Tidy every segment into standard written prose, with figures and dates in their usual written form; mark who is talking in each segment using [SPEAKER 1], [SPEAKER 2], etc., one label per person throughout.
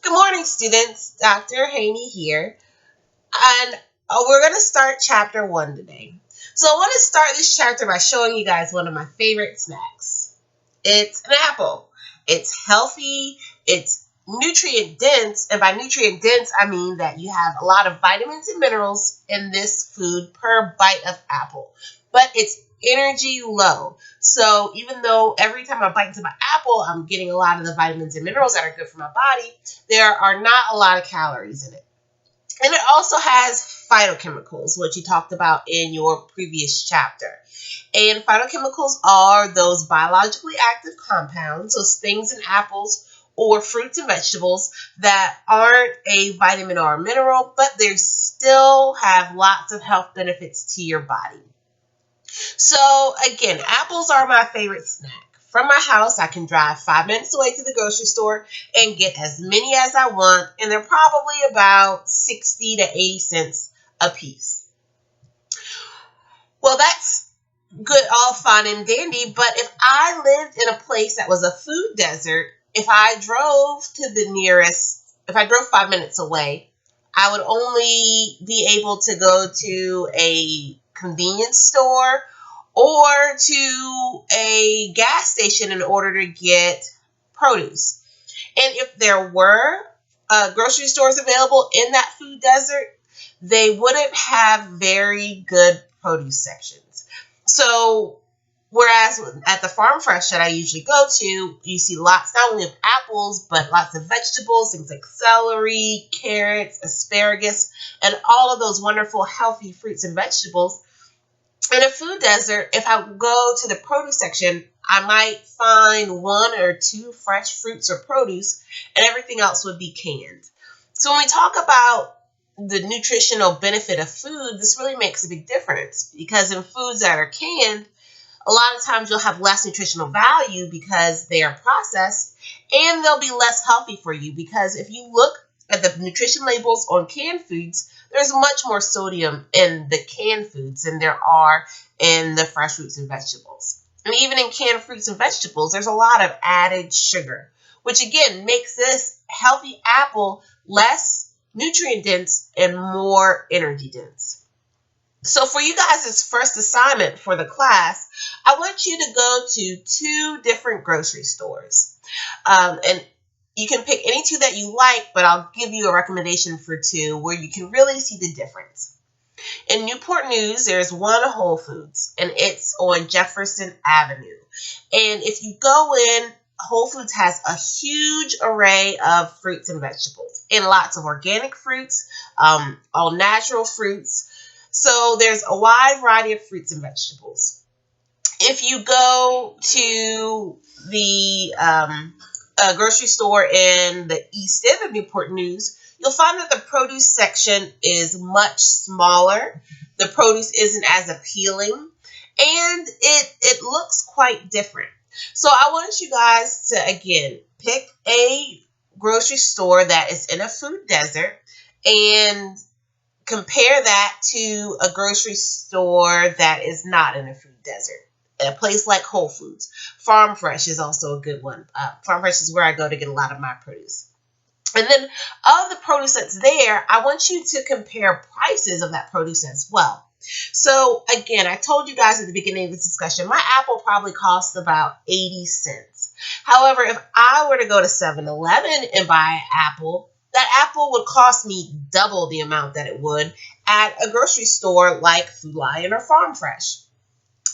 [SPEAKER 1] Good morning, students. Dr. Haney here, and we're going to start chapter 1 today. So I want to start this chapter by showing you guys one of my favorite snacks. It's an apple. It's healthy, it's nutrient dense, and by nutrient dense, I mean that you have a lot of vitamins and minerals in this food per bite of apple, but it's energy low. So even though every time I bite into my apple, I'm getting a lot of the vitamins and minerals that are good for my body, there are not a lot of calories in it. And it also has phytochemicals, which you talked about in your previous chapter. And phytochemicals are those biologically active compounds, those things in apples or fruits and vegetables that aren't a vitamin or a mineral, but they still have lots of health benefits to your body. So again, apples are my favorite snack. From my house, I can drive 5 minutes away to the grocery store and get as many as I want, and they're probably about 60 to 80 cents a piece. Well, that's good, all fine and dandy, but if I lived in a place that was a food desert, if I drove 5 minutes away, I would only be able to go to a convenience store or to a gas station in order to get produce. And if there were grocery stores available in that food desert, they wouldn't have very good produce sections. So, whereas at the Farm Fresh that I usually go to, you see lots not only of apples, but lots of vegetables, things like celery, carrots, asparagus, and all of those wonderful healthy fruits and vegetables. In a food desert, if I go to the produce section, I might find one or two fresh fruits or produce, and everything else would be canned. So when we talk about the nutritional benefit of food, this really makes a big difference, because in foods that are canned, a lot of times you'll have less nutritional value because they are processed, and they'll be less healthy for you, because if you look at the nutrition labels on canned foods, there's much more sodium in the canned foods than there are in the fresh fruits and vegetables. And even in canned fruits and vegetables, there's a lot of added sugar, which again makes this healthy apple less nutrient dense and more energy dense. So for you guys' first assignment for the class, I want you to go to 2 different grocery stores. And you can pick any 2 that you like, but I'll give you a recommendation for 2 where you can really see the difference. In Newport News, there's one Whole Foods, and it's on Jefferson Avenue. And if you go in, Whole Foods has a huge array of fruits and vegetables, and lots of organic fruits, all natural fruits. So there's a wide variety of fruits and vegetables. If you go to the grocery store in the east end of Newport News, you'll find that the produce section is much smaller. The produce isn't as appealing, and it looks quite different. So I want you guys to, again, pick a grocery store that is in a food desert and compare that to a grocery store that is not in a food desert. A place like Whole Foods. Farm Fresh is also a good one. Farm Fresh is where I go to get a lot of my produce. And then of the produce that's there, I want you to compare prices of that produce as well. So again, I told you guys at the beginning of this discussion, my apple probably costs about 80 cents. However, if I were to go to 7-Eleven and buy an apple, that apple would cost me double the amount that it would at a grocery store like Food Lion or Farm Fresh.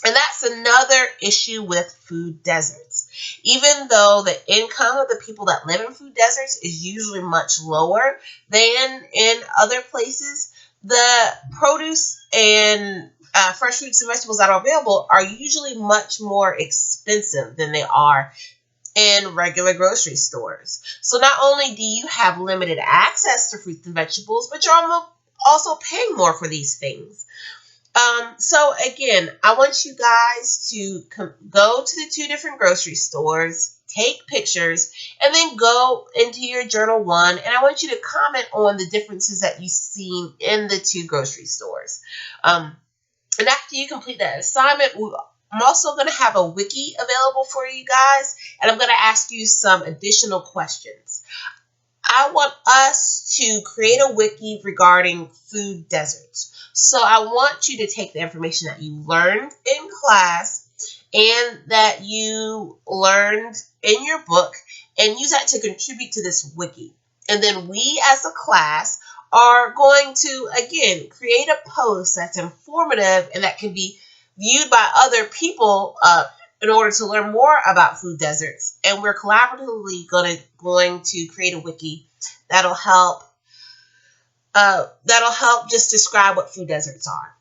[SPEAKER 1] And that's another issue with food deserts. Even though the income of the people that live in food deserts is usually much lower than in other places, the produce and fresh fruits and vegetables that are available are usually much more expensive than they are in regular grocery stores. So not only do you have limited access to fruits and vegetables, but you're also paying more for these things. So again, I want you guys to go to the 2 different grocery stores, take pictures, and then go into your journal 1, and I want you to comment on the differences that you've seen in the 2 grocery stores. And after you complete that assignment, I'm also going to have a wiki available for you guys, and I'm going to ask you some additional questions. I want us to create a wiki regarding food deserts. So I want you to take the information that you learned in class and that you learned in your book and use that to contribute to this wiki. And then we as a class are going to, again, create a post that's informative and that can be viewed by other people in order to learn more about food deserts. And we're collaboratively going to create a wiki that'll help just describe what food deserts are.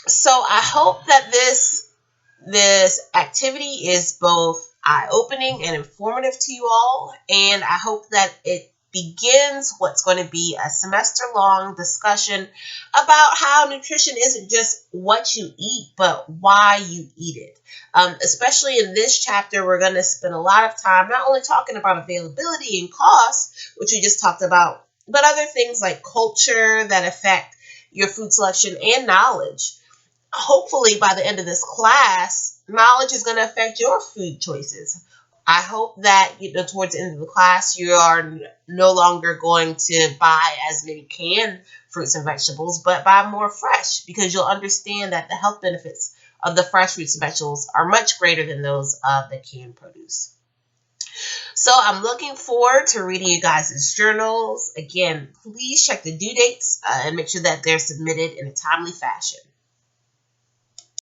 [SPEAKER 1] So I hope that this activity is both eye-opening and informative to you all, and I hope that it begins what's going to be a semester-long discussion about how nutrition isn't just what you eat, but why you eat it. Especially in this chapter, we're going to spend a lot of time not only talking about availability and cost, which we just talked about, but other things like culture that affect your food selection and knowledge. Hopefully by the end of this class, knowledge is going to affect your food choices. I hope that towards the end of the class, you are no longer going to buy as many canned fruits and vegetables, but buy more fresh, because you'll understand that the health benefits of the fresh fruits and vegetables are much greater than those of the canned produce. So I'm looking forward to reading you guys' journals. Again, please check the due dates and make sure that they're submitted in a timely fashion.